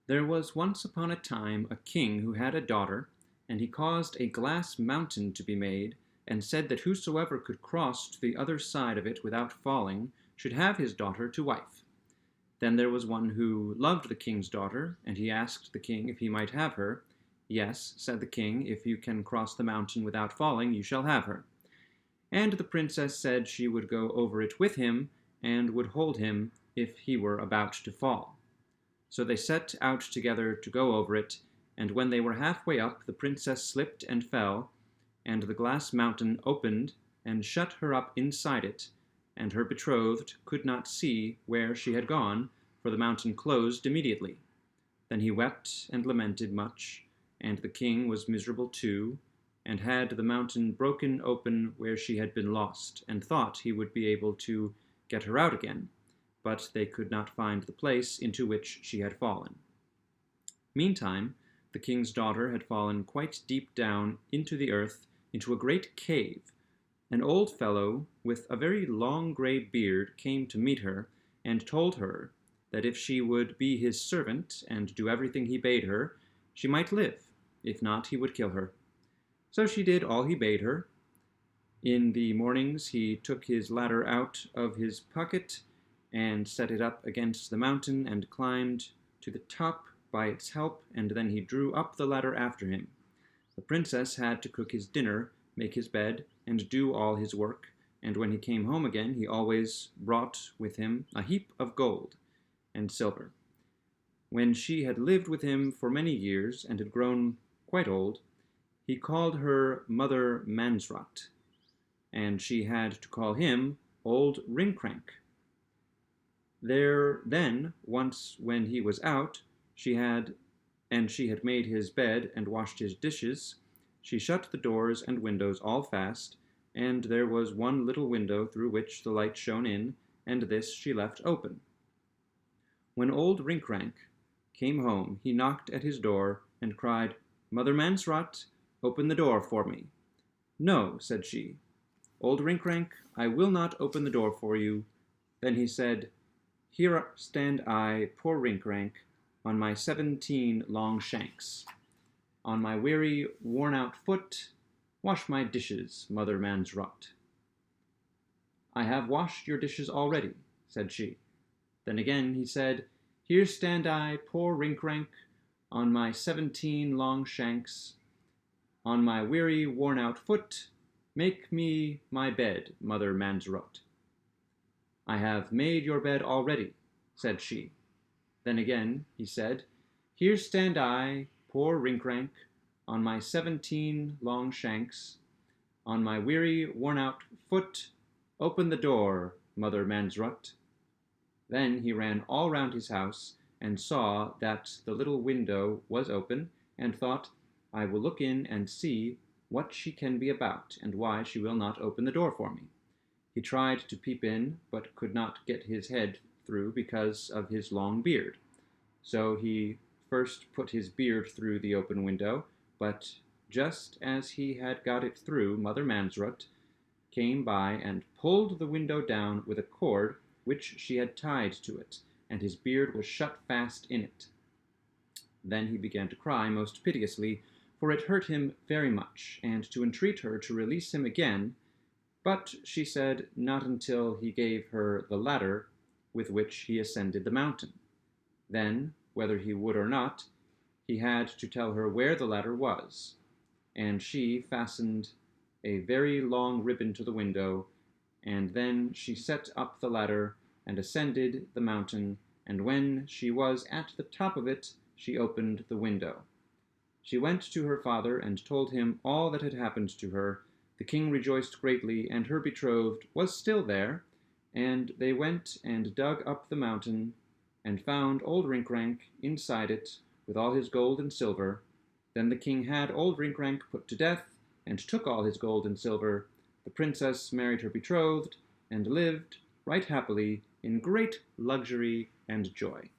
There was once upon a time a king who had a daughter, and he caused a glass mountain to be made, and said that whosoever could cross to the other side of it without falling should have his daughter to wife. Then there was one who loved the king's daughter, and he asked the king if he might have her. Yes, said the king, if you can cross the mountain without falling, you shall have her. And the princess said she would go over it with him, and would hold him if he were about to fall. So they set out together to go over it, and when they were halfway up, the princess slipped and fell, and the glass mountain opened and shut her up inside it, and her betrothed could not see where she had gone, for the mountain closed immediately. Then he wept and lamented much, and the king was miserable too, and had the mountain broken open where she had been lost, and thought he would be able to get her out again, but they could not find the place into which she had fallen. Meantime, the king's daughter had fallen quite deep down into the earth, into a great cave. An old fellow with a very long grey beard came to meet her, and told her that if she would be his servant and do everything he bade her, she might live. If not, he would kill her. So she did all he bade her. In the mornings he took his ladder out of his pocket and set it up against the mountain and climbed to the top by its help, and then he drew up the ladder after him. The princess had to cook his dinner, make his bed, and do all his work, and when he came home again he always brought with him a heap of gold and silver. When she had lived with him for many years and had grown quite old, he called her Mother Mansrot, and she had to call him Old Rinkrank. Then, once when he was out, she had made his bed and washed his dishes, she shut the doors and windows all fast, and there was one little window through which the light shone in, and this she left open. When old Rinkrank came home, he knocked at his door and cried, "Mother Mansrot, open the door for me." "No," said she. "Old Rinkrank, I will not open the door for you." Then he said, "Here stand I, poor Rinkrank, on my 17 long shanks. On my weary, worn-out foot, wash my dishes, Mother Mansrot." "I have washed your dishes already," said she. Then again he said, "Here stand I, poor Rinkrank, on my 17 long shanks. On my weary, worn-out foot, make me my bed, Mother Mansrot." "I have made your bed already," said she. Then again he said, "Here stand I, poor Rinkrank, on my 17 long shanks. On my weary, worn-out foot, open the door, Mother Mansrot." Then he ran all round his house, and saw that the little window was open, and thought, "I will look in and see what she can be about, and why she will not open the door for me." He tried to peep in, but could not get his head through because of his long beard. So he first put his beard through the open window, but just as he had got it through, Mother Mansrot came by and pulled the window down with a cord which she had tied to it, and his beard was shut fast in it. Then he began to cry most piteously, for it hurt him very much, and to entreat her to release him again, but she said not until he gave her the ladder with which he ascended the mountain. Then, whether he would or not, he had to tell her where the ladder was, and she fastened a very long ribbon to the window, and then she set up the ladder and ascended the mountain, and when she was at the top of it, she opened the window. She went to her father and told him all that had happened to her. The king rejoiced greatly, and her betrothed was still there, and they went and dug up the mountain, and found old Rinkrank inside it, with all his gold and silver. Then the king had old Rinkrank put to death, and took all his gold and silver. The princess married her betrothed, and lived right happily in great luxury and joy.